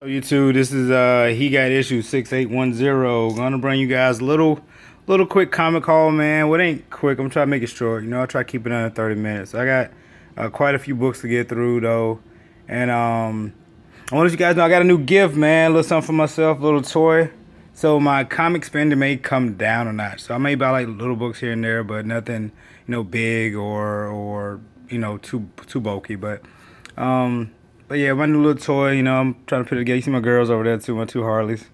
YouTube, this is he got issue 6810. Gonna bring you guys a little quick comic haul, man. What ain't quick? I'm trying to make it short. You know, I try to keep it under 30 minutes. I got quite a few books to get through though, and I want to let you guys know I got a new gift, man. A little something for myself, a little toy. So my comic spending may come down a notch. So I may buy like little books here and there, but nothing, big or too bulky. But yeah, my new little toy, I'm trying to put it together. You see my girls over there too, my two Harleys.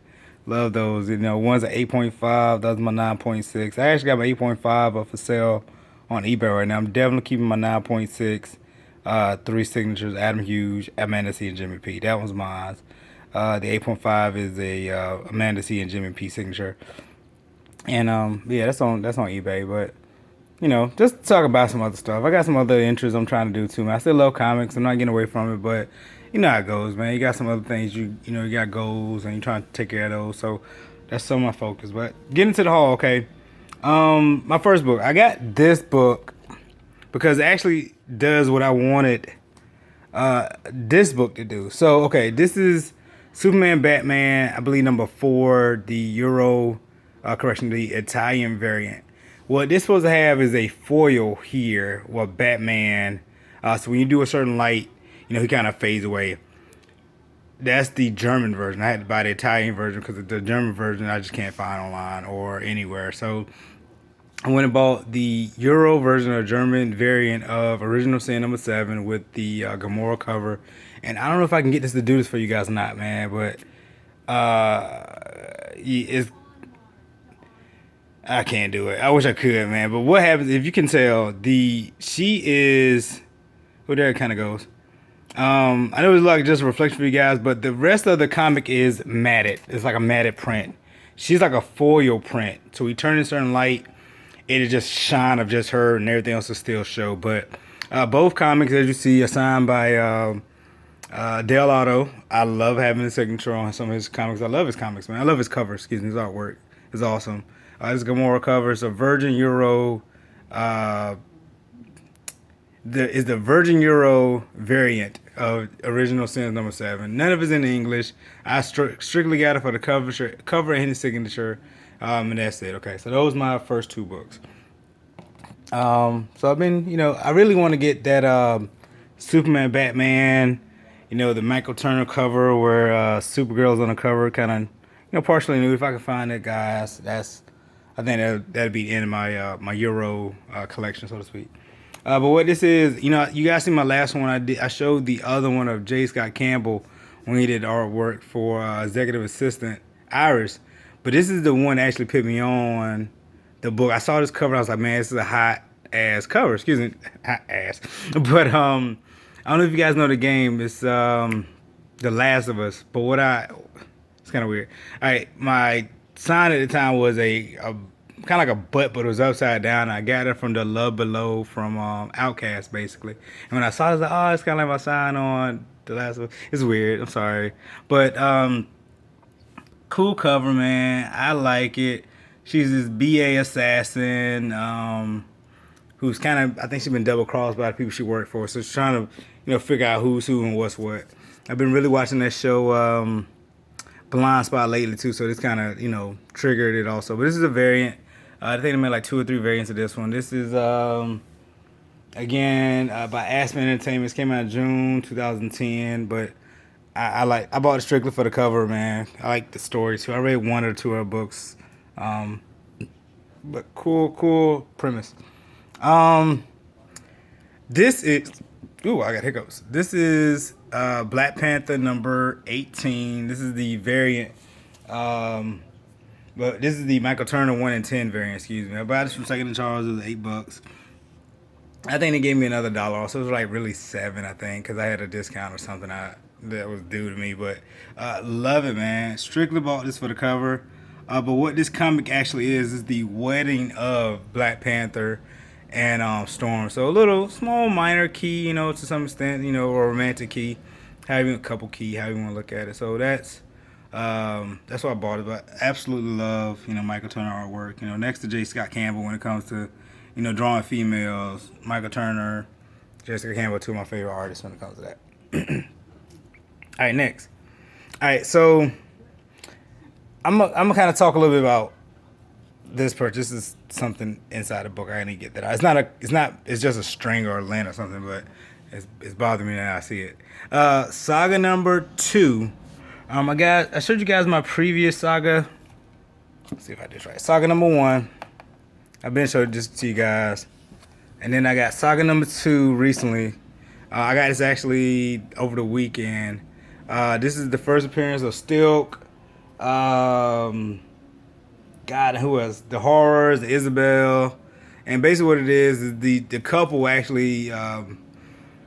Love those. One's an 8.5, the other's my 9.6. I actually got my 8.5 up for sale on eBay right now. I'm definitely keeping my 9.6. Three signatures: Adam Hughes, Amanda C, and Jimmy P. That one's mine. The 8.5 is a Amanda C and Jimmy P signature. And yeah, that's on eBay. But just to talk about some other stuff. I got some other interests I'm trying to do too, man. I still love comics. I'm not getting away from it, but you know how it goes, man. You got some other things. You got goals, and you're trying to take care of those. So that's some of my focus. But getting to the haul, okay. My first book. I got this book because it actually does what I wanted this book to do. So okay, this is Superman Batman, I believe number 4, the the Italian variant. What this supposed to have is a foil here with Batman. So when you do a certain light, he kind of fades away. That's the German version. I had to buy the Italian version because the German version I just can't find online or anywhere. So I went and bought the Euro version or German variant of Original Sin number 7 with the Gamora cover. And I don't know if I can get this to do this for you guys or not, man. But I can't do it. I wish I could, man. But what happens if you can tell? She is. Well, there it kind of goes. I know it's like just a reflection for you guys, but the rest of the comic is matted. It's like a matted print. She's like a foil print. So we turn a certain light, it'll just shine of just her, and everything else will still show. But both comics, as you see, are signed by Del Otto. I love having his signature on some of his comics. I love his comics, man. I love his cover. Excuse me, his artwork is awesome. This Gamora cover is a Virgin Euro. The Virgin Euro variant of Original Sins number 7. None of it's in English. I strictly got it for the cover and his signature, and that's it. Okay, so those are my first 2 books. So I've been, I really want to get that Superman Batman, the Michael Turner cover where Supergirl's on the cover, kind of, partially new. If I can find that, guys, I think that'd be the end of my my Euro collection, so to speak. But what this is, you guys see my last one. I showed the other one of J. Scott Campbell when he did artwork for executive assistant Iris. But this is the one that actually put me on the book. I saw this cover and I was like, man, this is a hot ass cover. Excuse me, hot ass. But I don't know if you guys know the game. It's The Last of Us. But it's kind of weird. All right, my sign at the time was a kind of like a butt, but it was upside down. I got it from the Love Below from Outcast, basically. And when I saw it, I was like, oh, it's kind of like my sign on The Last of Us. It's weird. I'm sorry. But cool cover, man. I like it. She's this BA assassin who's kind of, I think she's been double crossed by the people she worked for. So she's trying to, figure out who's who and what's what. I've been really watching that show Blind Spot lately too, so this kind of triggered it also. But this is a variant. I think they made like 2 or 3 variants of this one. This is again by Aspen Entertainment. It came out in June 2010, but I bought it strictly for the cover, man. I like the story too. I read 1 or 2 of her books, but cool premise. This is. Ooh, I got hiccups. This is Black Panther number 18. This is the variant. But this is the Michael Turner 1 in 10 variant, excuse me. I bought this from Second and Charles. It was $8. I think they gave me another dollar off, so it was like really 7, I think, because I had a discount or something that was due to me. But love it, man. Strictly bought this for the cover. But what this comic actually is the wedding of Black Panther and Storm. So a little small minor key, to some extent, or romantic key, having a couple key, how you want to look at it. So that's why I bought it. But absolutely love, Michael Turner artwork. Next to J. Scott Campbell when it comes to, drawing females, Michael Turner, Jessica Campbell, 2 of my favorite artists when it comes to that. All right, next. All right, so I'm gonna kind of talk a little bit about this purchase. This is something inside the book. I need to get that out. It's just a string or a lint or something, but it's bothering me now I see it. Saga number 2. I showed you guys my previous saga. Let's see if I did this right. Saga number 1. I've been showing this to you guys. And then I got saga number 2 recently. I got this actually over the weekend. This is the first appearance of Stilk. God, who else? The Horrors, the Isabel. And basically what it is the couple actually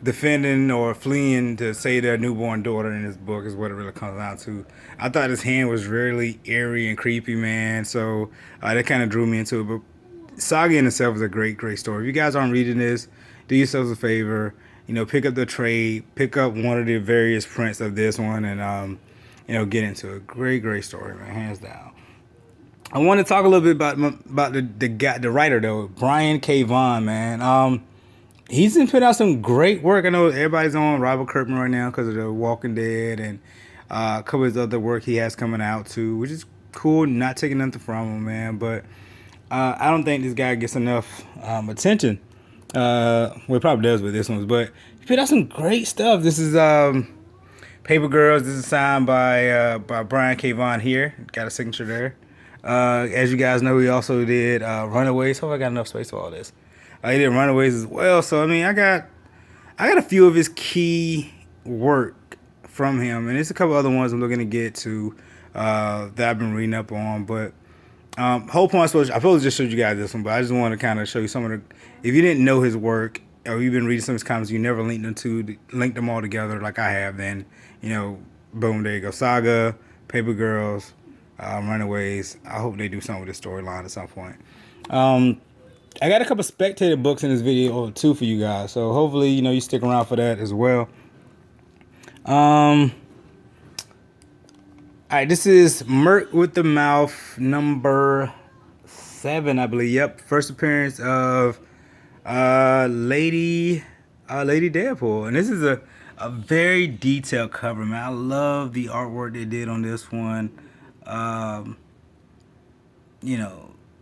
defending or fleeing to save their newborn daughter in this book is what it really comes down to. I thought his hand was really eerie and creepy, man. So that kind of drew me into it. But Saga in itself is a great, great story. If you guys aren't reading this, do yourselves a favor. Pick up the trade, pick up one of the various prints of this one, and get into it. Great, great story, man, hands down. I want to talk a little bit about the writer though, Brian K. Vaughan, man. He's been putting out some great work. I know everybody's on Robert Kirkman right now because of The Walking Dead and a couple of his other work he has coming out too, which is cool. Not taking nothing from him, man, but I don't think this guy gets enough attention. Well, he probably does with this one, but he put out some great stuff. This is Paper Girls. This is signed by Brian K. Vaughan here. Got a signature there. As you guys know, he also did Runaways. Hope I got enough space for all this. He did Runaways as well. So I mean, I got a few of his key work from him, and there's a couple other ones I'm looking to get to that I've been reading up on. But whole point I probably just showed you guys this one, but I just want to kind of show you some of the. If you didn't know his work or you've been reading some of his comics, you never linked them all together like I have. Then boom, there you go. Saga, Paper Girls. Runaways. I hope they do something with this storyline at some point. I got a couple spectator books in this video too for you guys, so hopefully you stick around for that as well. All right, this is Merc with the Mouth number 7, I believe. Yep, first appearance of Lady Deadpool, and this is a very detailed cover, man. I love the artwork they did on this one.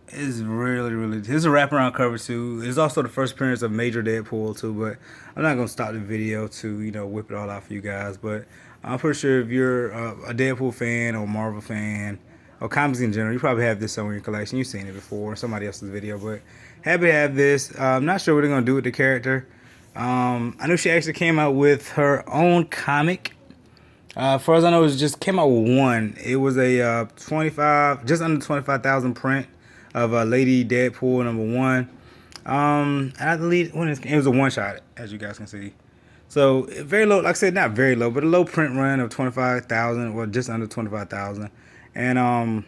It's really, really. It's a wraparound cover too. It's also the first appearance of Major Deadpool too. But I'm not gonna stop the video to whip it all out for you guys. But I'm pretty sure if you're a Deadpool fan or Marvel fan or comics in general, you probably have this somewhere in your collection. You've seen it before in somebody else's video. But happy to have this. I'm not sure what they're gonna do with the character. I know she actually came out with her own comic. Far as I know, it just came out with one. It was a just under 25,000 print of Lady Deadpool number 1. I believe it was a one shot, as you guys can see. So very low, like I said, not very low, but a low print run of 25,000, well, just under 25,000. And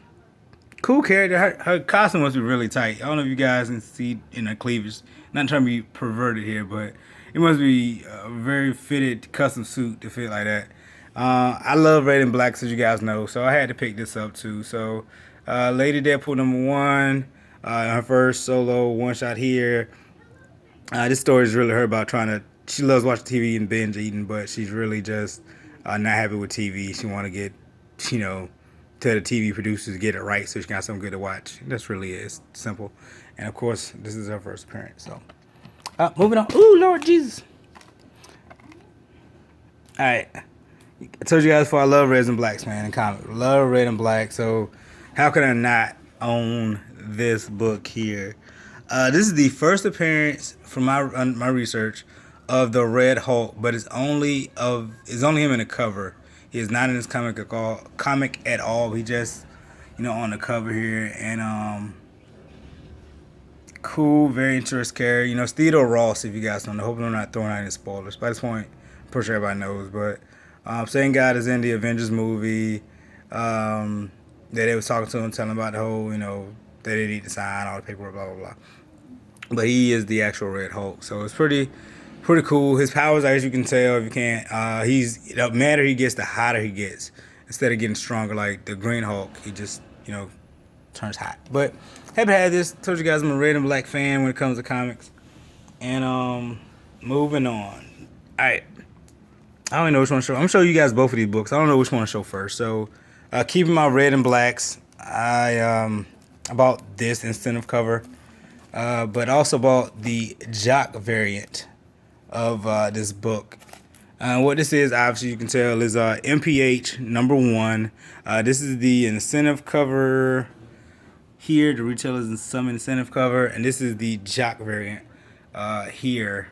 cool character. Her costume must be really tight. I don't know if you guys can see in her cleavage. Not trying to be perverted here, but it must be a very fitted custom suit to fit like that. I love red and black, as you guys know, so I had to pick this up too. So, Lady Deadpool number 1, her first solo one shot here. This story is really her about she loves watching TV and binge eating, but she's really just not happy with TV. She want to get, tell the TV producers to get it right so she got something good to watch. That's really it. It's simple. And of course, this is her first appearance. So, moving on. Ooh, Lord Jesus. All right. I told you guys before, I love reds and blacks, man, in comics. Love red and black, so how could I not own this book here? This is the first appearance from my research of the Red Hulk, but it's only him in the cover. He is not in this comic at all. He just, on the cover here, and cool, very interesting character. Theodore Ross, if you guys don't know. Hoping I'm not throwing out any spoilers. By this point, I'm pretty sure everybody knows, but. Same guy is in the Avengers movie. That they was talking to him, telling about the whole, that they need to sign all the paperwork, blah blah blah. But he is the actual Red Hulk, so it's pretty cool. His powers, as you can tell, if you can't, the madder he gets, the hotter he gets. Instead of getting stronger like the Green Hulk, he just, turns hot. But happy to have this. Told you guys I'm a red and black fan when it comes to comics. And moving on. All right. I don't know which one to show. I'm gonna show you guys both of these books. I don't know which one to show first. So, keeping my red and blacks, I bought this incentive cover, but also bought the Jock variant of this book. What this is, obviously, you can tell is MPH #1. This is the incentive cover here. The retailers and some incentive cover, and this is the Jock variant here.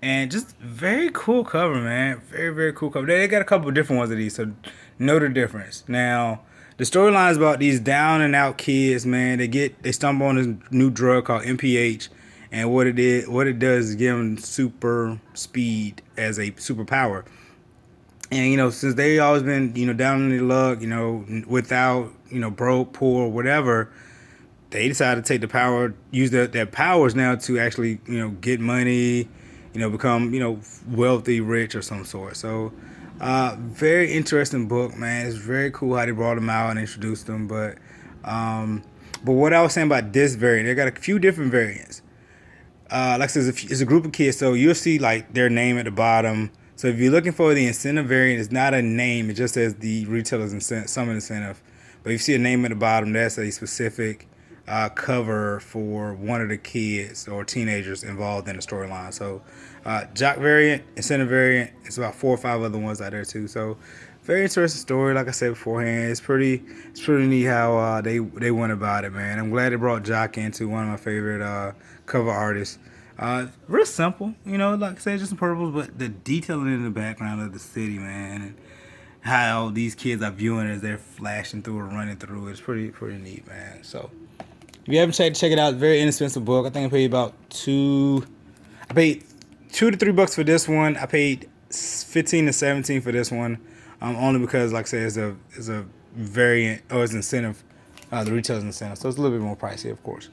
And just very cool cover, man. Very, very cool cover. They got a couple of different ones of these, so know the difference. Now, the storyline is about these down and out kids, man. They stumble on this new drug called MPH, and what it does is give them super speed as a superpower. And since they always been down in the luck, without broke, poor, whatever, they decided to take the power, use their powers now to actually get money, become wealthy, rich, or some sort. So, very interesting book, man. It's very cool how they brought them out and introduced them. But what I was saying about this variant, they got a few different variants. Like I said, it's a group of kids, so you'll see like their name at the bottom. So if you're looking for the incentive variant, it's not a name; it just says the retailer's incentive. But if you see a name at the bottom, that's a specific cover for one of the kids or teenagers involved in the storyline. So, Jock variant, incentive variant, it's about 4 or 5 other ones out there too. So, very interesting story. Like I said beforehand, it's pretty neat how they went about it, man. I'm glad they brought Jock into one of my favorite cover artists. Real simple, like I said, just some purples, but the detailing in the background of the city, man, and how these kids are viewing it as they're flashing through or running through it. It's pretty neat, man. So if you haven't check it out. Very inexpensive book. I think I paid about I paid $2 to $3 for this one. I paid 15 to 17 for this one. Only because, like I said, it's a variant or it's incentive, the retailer's incentive, so it's a little bit more pricey, of course.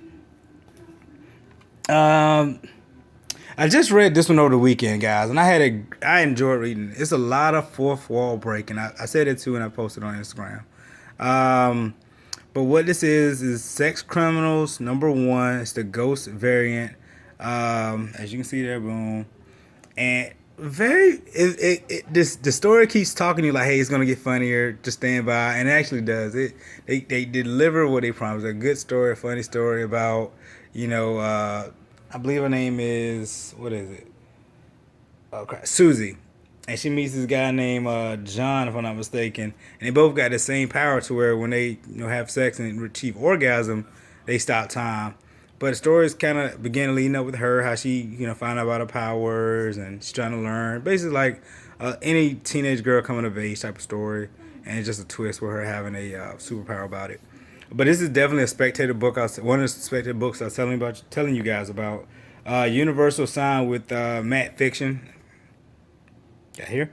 I just read this one over the weekend, guys, and I enjoyed reading it. It's a lot of fourth wall breaking. I said it too, and I posted on Instagram. But what this is Sex Criminals #1. It's the Ghost variant. As you can see there, boom, and the story keeps talking to you like, hey, it's gonna get funnier. Just stand by, and it actually does. They deliver what they promised. A good story, a funny story about I believe her name is, what is it? Okay, Susie. And she meets this guy named John, if I'm not mistaken. And they both got the same power to where when they have sex and achieve orgasm, they stop time. But the story is kind of beginning leading up with her, how she find out about her powers and she's trying to learn. Basically like any teenage girl coming of age type of story. And it's just a twist with her having a superpower about it. But this is definitely a spectator book. One of the spectator books I was telling you guys about. Universal signed with Matt Fiction. Got here.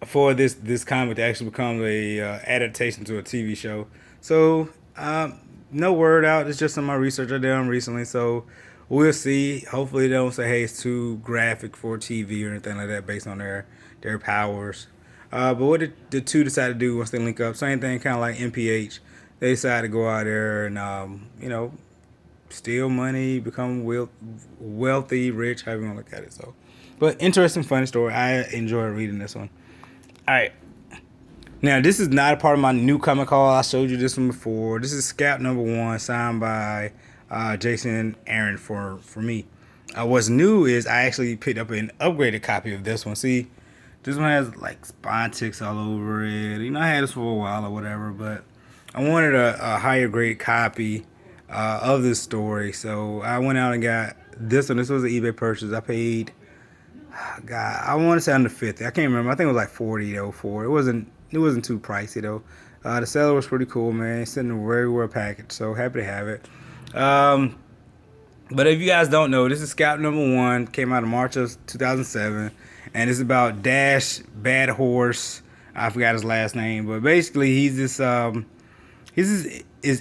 For this comic to actually become a adaptation to a TV show. So no word out. It's just some of my research I done recently. So we'll see. Hopefully they don't say, hey, it's too graphic for TV or anything like that based on their powers. But what did the two decide to do once they link up? Same thing, kind of like MPH. They decided to go out there and steal money, become wealthy, rich, however you want to look at it. So, but interesting, funny story. I enjoyed reading this one. All right. Now, this is not a part of my new comic haul. I showed you this one before. This is Scalp #1, signed by Jason Aaron for me. What's new is I actually picked up an upgraded copy of this one. See, this one has like spine ticks all over it. I had this for a while or whatever, but I wanted a higher grade copy of this story, so I went out and got this one. This was an eBay purchase. I paid, God, I want to say under 50. I can't remember. I think it was like 40 though for it. It wasn't too pricey though. The seller was pretty cool, man. It's sitting very well packaged, so happy to have it. But if you guys don't know, this is Scalp #1. Came out in March of 2007, and it's about Dash Bad Horse. I forgot his last name, but basically he's this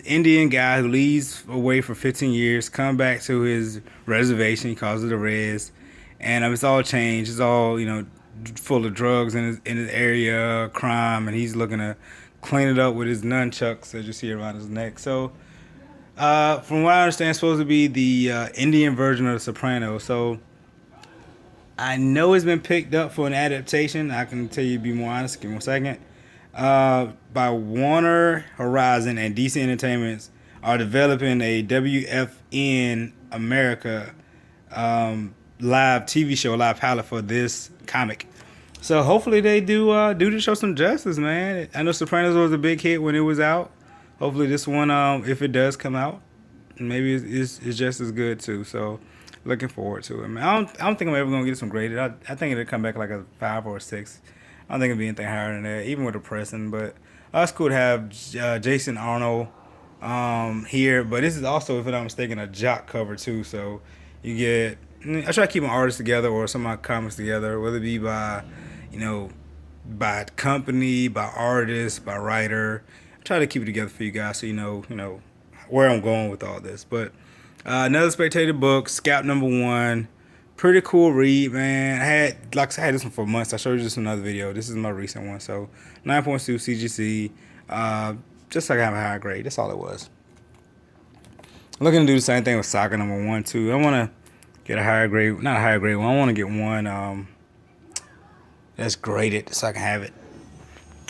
Indian guy who leaves away for 15 years, come back to his reservation. He calls it a res, and it's all changed. It's all full of drugs in his area, crime, and he's looking to clean it up with his nunchucks, as you see around his neck. So, from what I understand, it's supposed to be the Indian version of The Sopranos. So, I know it's been picked up for an adaptation. I can tell you to be more honest. Give me 1 second. By Warner Horizon and DC Entertainments are developing a WFN America live TV show, live pilot for this comic. So hopefully they do to show some justice, man. I know Sopranos was a big hit when it was out. Hopefully this one, if it does come out, maybe it's just as good too. So looking forward to it, man. I don't think I'm ever gonna get this one graded. I think it'll come back like a 5 or a 6. I don't think it'll be anything higher than that, even with the pressing. But it's cool to have Jason Arnold here. But this is also, if I'm not mistaken, a jock cover too. So you get, I try to keep my artists together or some of my comics together, whether it be by, by company, by artist, by writer. I try to keep it together for you guys so you know where I'm going with all this. But another Spectator book, Scout #1. Pretty cool read, man. I had this one for months. I showed you this in another video. This is my recent one. So 9.2 CGC. Just so I have a high grade. That's all it was. I'm looking to do the same thing with Saga #1 too. I want to get a higher grade, not a higher grade one. I want to get one that's graded so I can have it.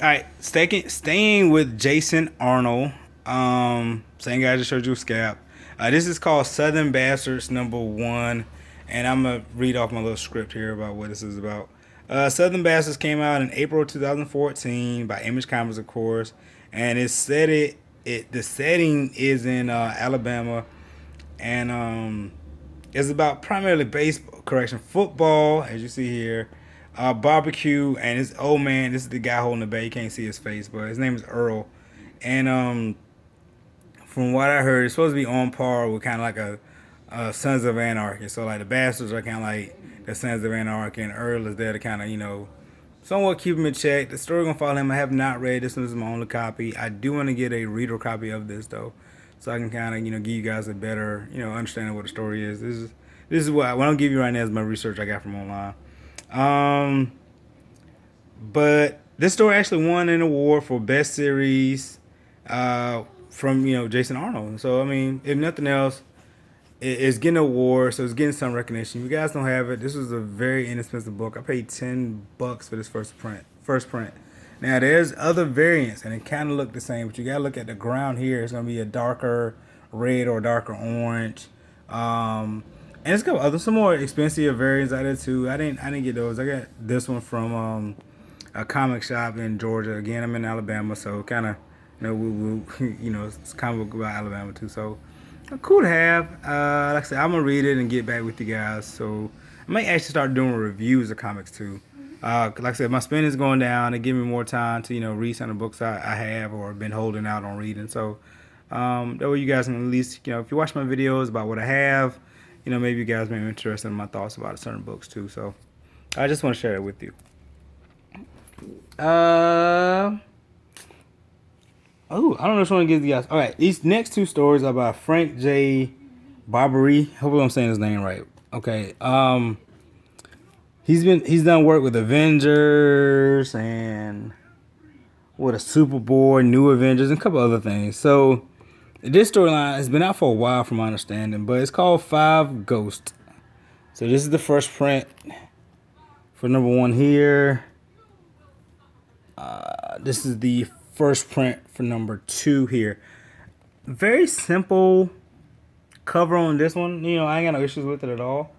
All right, staying with Jason Arnold. Same guy I just showed you, Scap. This is called Southern Bastards #1, and I'm gonna read off my little script here about what this is about. Southern Bastards came out in April 2014 by Image Comics, of course, and the setting is in Alabama, and it's about primarily football, as you see here, barbecue, and this old man. This is the guy holding the bag. You can't see his face, but his name is Earl, and from what I heard, it's supposed to be on par with kind of like a Sons of Anarchy. So like the Bastards are kind of like the Sons of Anarchy, and Earl is there to kind of somewhat keep him in check. The story gonna follow him. I have not read this one. This is my only copy. I do want to get a reader copy of this though, so I can kind of give you guys a better understanding what the story is. This is what I'm giving you right now is my research I got from online. But this story actually won an award for best series from Jason Arnold. So I mean, if nothing else, it's getting an award, so it's getting some recognition. If you guys don't have it, this was a very inexpensive book. I paid $10 for this first print. Now there's other variants, and it kind of look the same, but you gotta look at the ground here. It's gonna be a darker red or darker orange. And it's got some more expensive variants out there too. I didn't get those. I got this one from a comic shop in Georgia. Again, I'm in Alabama, so kind of it's comic book about Alabama too. So cool to have. Like I said, I'm gonna read it and get back with you guys. So I might actually start doing reviews of comics too. Like I said, my spending's going down. It give me more time to read some of the books I have or been holding out on reading. So that way you guys can at least if you watch my videos about what I have, maybe you guys may be interested in my thoughts about certain books too. So I just want to share it with you. I don't know which one to give you guys. All right, these next two stories are by Frank J. Barbiere. Hopefully I'm saying his name right. Okay. He's done work with Avengers and with a Superboy, New Avengers, and a couple other things. So this storyline has been out for a while, from my understanding, but it's called 5 Ghosts. So this is the first print for #1 here. This is the first print for #2 here. Very simple cover on this one. I ain't got no issues with it at all.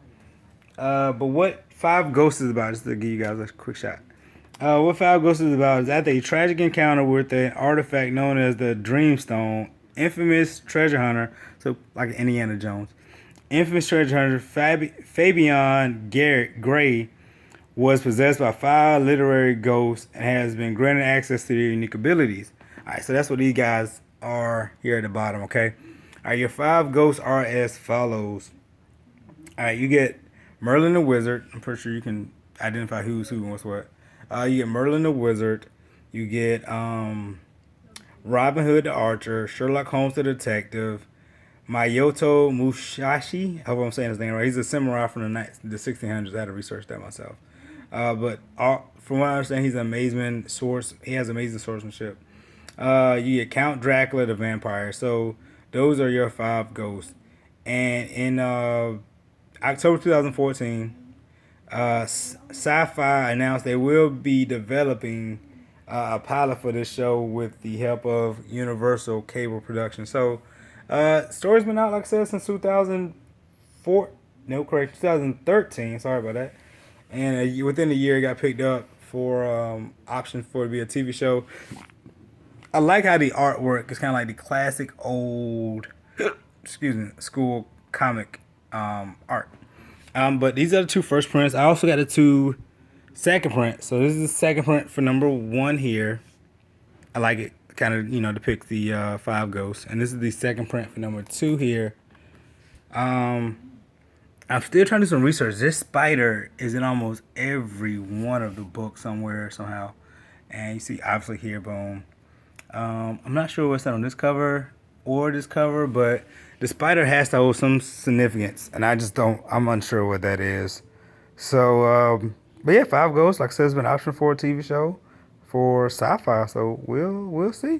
But what 5 Ghosts is about, just to give you guys a quick shot. What 5 Ghosts is about is after a tragic encounter with an artifact known as the Dreamstone, infamous treasure hunter, so like Indiana Jones, infamous treasure hunter Fabian Gray was possessed by 5 literary ghosts and has been granted access to their unique abilities. Alright, so that's what these guys are here at the bottom, okay? Alright, your 5 ghosts are as follows. Alright, you get Merlin the Wizard. I'm pretty sure you can identify who's who and what's what. You get Merlin the Wizard. You get Robin Hood the Archer, Sherlock Holmes the Detective, Mayoto Musashi. I hope I'm saying his name right. He's a samurai from the 1600s. I had to research that myself. But from what I understand, he's an amazing source. He has amazing swordsmanship. You get Count Dracula the Vampire. So those are your 5 ghosts. And in October 2014, Sci-Fi announced they will be developing a pilot for this show with the help of Universal Cable Production. So, story's been out, like I said, since 2004. No, correct, 2013. Sorry about that. And within a year, it got picked up for option for it to be a TV show. I like how the artwork is kind of like the classic old, excuse me, school comic art. But these are the two first prints. I also got the two second prints. So this is the second print for number 1 here. I like it. Kind of, depict the 5 ghosts. And this is the second print for number 2 here. I'm still trying to do some research. This spider is in almost every one of the books somewhere, somehow. And you see, obviously, here, boom. I'm not sure what's that on this cover or this cover, but the spider has to hold some significance, and I'm unsure what that is. So, but yeah, 5 Ghosts, like I said, has been an option for a TV show for Sci-Fi, so we'll see.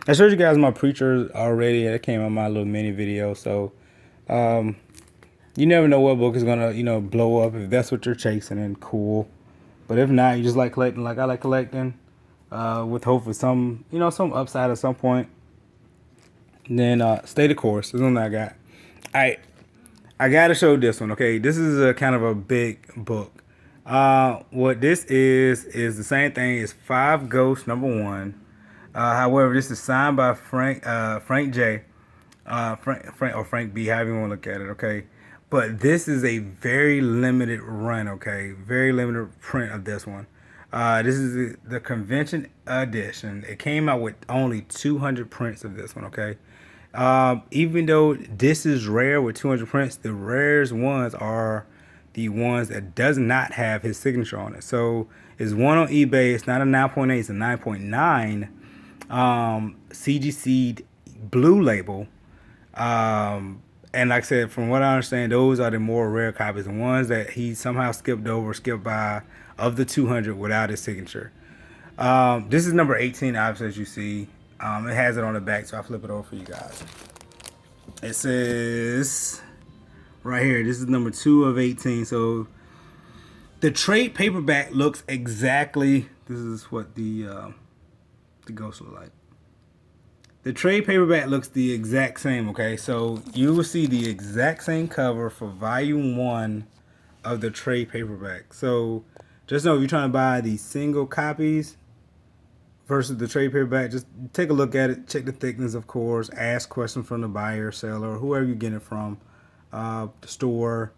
I showed you guys my Preacher already. It came on my little mini video, so you never know what book is gonna, blow up. If that's what you're chasing, then cool. But if not, you just like collecting like I like collecting. With hopefully some upside at some point. And then stay the course. This one I got. I gotta show this one. Okay, this is a kind of a big book. What this is the same thing as 5 Ghosts number 1. However, this is signed by Frank J. Frank B. However you want to look at it. Okay, but this is a very limited run. Okay, very limited print of this one. This is the convention edition. It came out with only 200 prints of this one, okay? Even though this is rare with 200 prints, the rarest ones are the ones that does not have his signature on it. So it's one on eBay. It's not a 9.8, it's a 9.9 CGC blue label. And like I said, from what I understand, those are the more rare copies. The ones that he somehow skipped by of the 200 without his signature. This is number 18, obviously, as you see. It has it on the back, so I'll flip it over for you guys. It says right here, this is number 2 of 18. So the trade paperback looks exactly, this is what the ghost look like. The trade paperback looks the exact same, okay? So you will see the exact same cover for volume 1 of the trade paperback. So just know if you're trying to buy the single copies versus the trade paperback, just take a look at it, check the thickness, of course, ask questions from the buyer, seller, whoever you get it from, the store.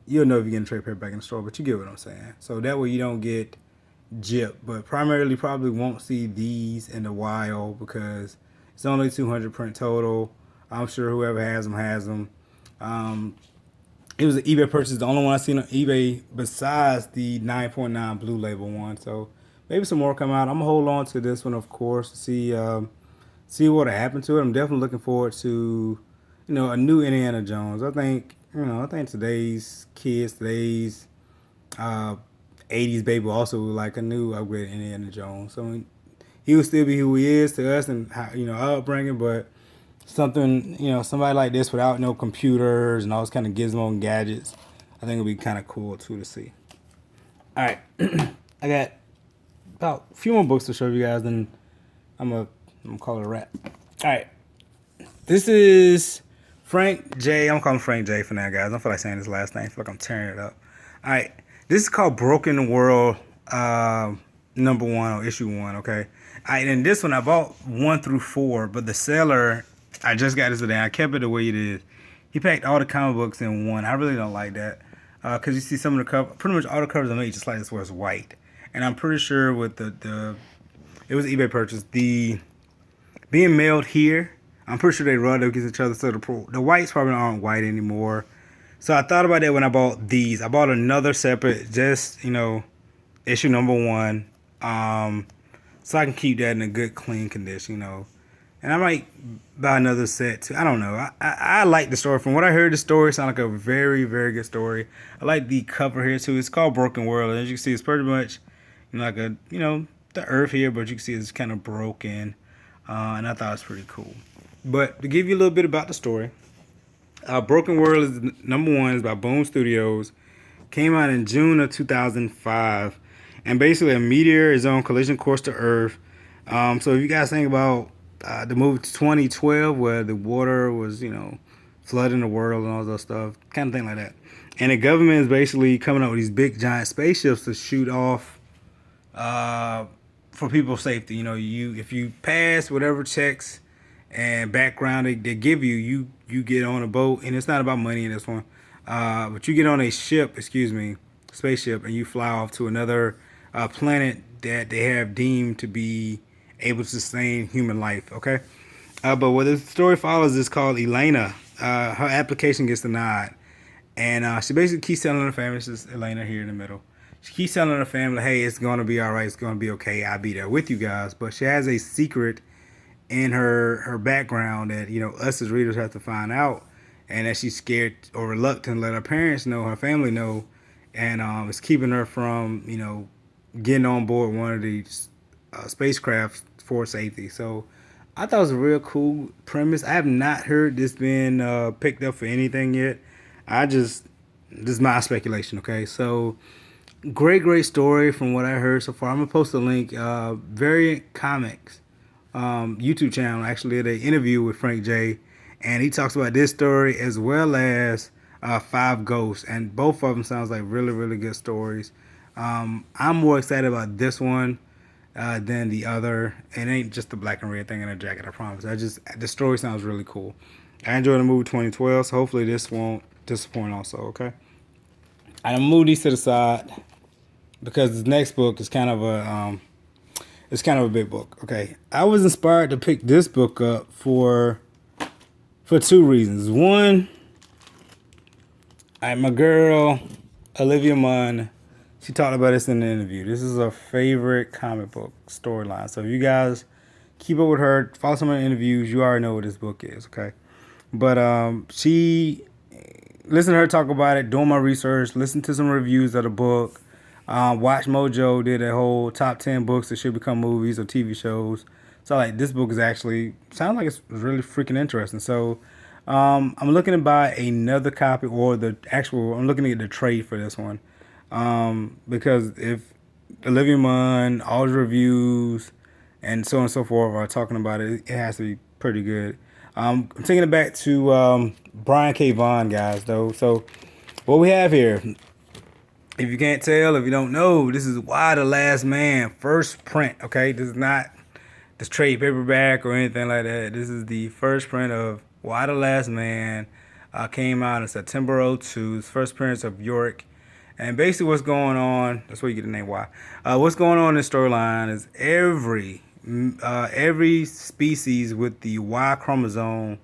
You'll know if you're getting a trade paperback in the store, but you get what I'm saying. So that way you don't get gypped, but primarily probably won't see these in the wild because it's only 200 print total. I'm sure whoever has them has them. It was an eBay purchase, the only one I've seen on eBay besides the 9.9 blue label one. So maybe some more come out. I'm gonna hold on to this one, of course, to see what happened to it. I'm definitely looking forward to, a new Indiana Jones. I think today's kids, today's 80s baby also like a new upgraded Indiana Jones. So he will still be who he is to us and how, our upbringing, but something, somebody like this without no computers and all those kind of gizmo and gadgets, I think it'll be kind of cool too to see. All right, I got about a few more books to show you guys, then I'm gonna call it a wrap. All right, this is Frank J. I'm gonna call him Frank J for now, guys. I don't feel like saying his last name. I feel like I'm tearing it up. All right, this is called Broken World, number 1 or issue 1. Okay. All right, and this one I bought 1 through 4, but the seller, I just got this today. I kept it the way it is. He packed all the comic books in one. I really don't like that because you see some of the cover, pretty much all the covers are made just like this, where it's white. And I'm pretty sure with the it was eBay purchase. The being mailed here, I'm pretty sure they run against each other. So the whites probably aren't white anymore. So I thought about that when I bought these. I bought another separate, just issue number 1, so I can keep that in a good, clean condition, And I might buy another set too. I don't know. I like the story. From what I heard, the story sounded like a very, very good story. I like the cover here too. It's called Broken World. As you can see, it's pretty much like the earth here, but you can see it's kind of broken. And I thought it was pretty cool. But to give you a little bit about the story, Broken World is number 1. Is by Boom Studios. Came out in June of 2005. And basically, a meteor is on collision course to Earth. So if you guys think about the movie 2012, where the water was, flooding the world and all that stuff, kind of thing like that. And the government is basically coming up with these big giant spaceships to shoot off for people's safety. If you pass whatever checks and background they give you, you get on a boat, and it's not about money in this one, but you get on a spaceship, and you fly off to another planet that they have deemed to be able to sustain human life. Okay, but what the story follows is called Elena. Her application gets denied, and she basically keeps telling her family, this is Elena here in the middle. She keeps telling her family, hey, it's going to be all right. It's going to be okay. I'll be there with you guys. But she has a secret in her background that, us as readers have to find out. And that she's scared or reluctant to let her parents know, her family know. And it's keeping her from, getting on board one of these spacecraft for safety. So I thought it was a real cool premise. I have not heard this being picked up for anything yet. This is my speculation, okay? So great story from what I heard so far. I'm gonna post a link. Variant Comics YouTube channel actually did an interview with Frank J, and he talks about this story as well as Five Ghosts, and both of them sounds like really good stories. I'm more excited about this one than the other. It ain't just the black and red thing in a jacket, I promise. The story sounds really cool. I enjoyed the movie 2012, so hopefully this won't disappoint also, okay? I'm gonna move these to the side because this next book is kind of a big book. Okay, I was inspired to pick this book up for two reasons. One, my girl Olivia Munn, she talked about this in the interview. This is her favorite comic book storyline. So if you guys keep up with her, follow some of the interviews, you already know what this book is. Okay, but she listen to her talk about it, doing my research, listen to some reviews of the book. Watch Mojo did a whole top 10 books that should become movies or TV shows. So like this book is actually sounds like it's really freaking interesting. So I'm looking to buy another copy or I'm looking to get the trade for this one. Because if Olivia Munn, all the reviews and so on and so forth are talking about it, it has to be pretty good. I'm taking it back to Brian K. Vaughan, guys, though. So what we have here, if you can't tell, if you don't know, this is Why the Last Man, first print, okay? This is not this trade paperback or anything like that. This is the first print of Why the Last Man. Came out in September 2002. It's first appearance of Yorick. And basically what's going on, that's where you get the name Y. What's going on in this storyline is every species with the Y chromosome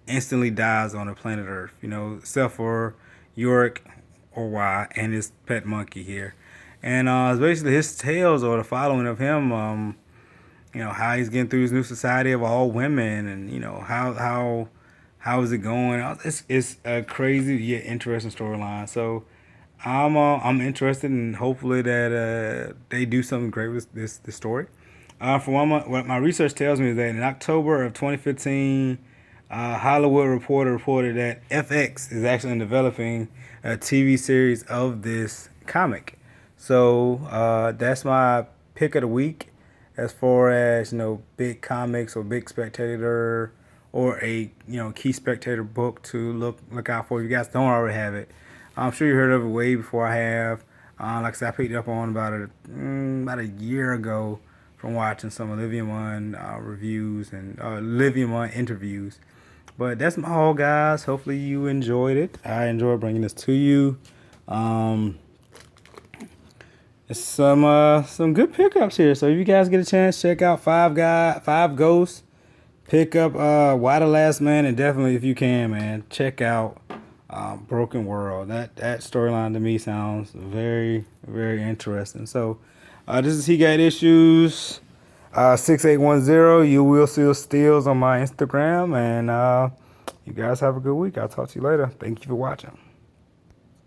instantly dies on the planet Earth, except for Yorick or Y and his pet monkey here. And it's basically his tales or the following of him, how he's getting through his new society of all women, and how is it going. It's a crazy yet interesting storyline. So I'm interested, and hopefully that they do something great with this story. From what my research tells me is that in October of 2015, Hollywood Reporter reported that FX is actually developing a TV series of this comic. So that's my pick of the week as far as big comics or big spectator or a key spectator book to look out for. If you guys don't already have it, I'm sure you heard of it way before I have. Like I said, I picked it up on about a year ago from watching some Olivia Munn reviews and Olivia Munn interviews. But that's my haul, guys. Hopefully you enjoyed it. I enjoyed bringing this to you. It's some good pickups here. So if you guys get a chance, check out Five Ghosts. Pick up Why the Last Man, and definitely, if you can, man, check out Broken World. That storyline to me sounds very interesting. So this is He Got Issues 6810. You will see steals on my Instagram, and you guys have a good week. I'll talk to you later. Thank you for watching.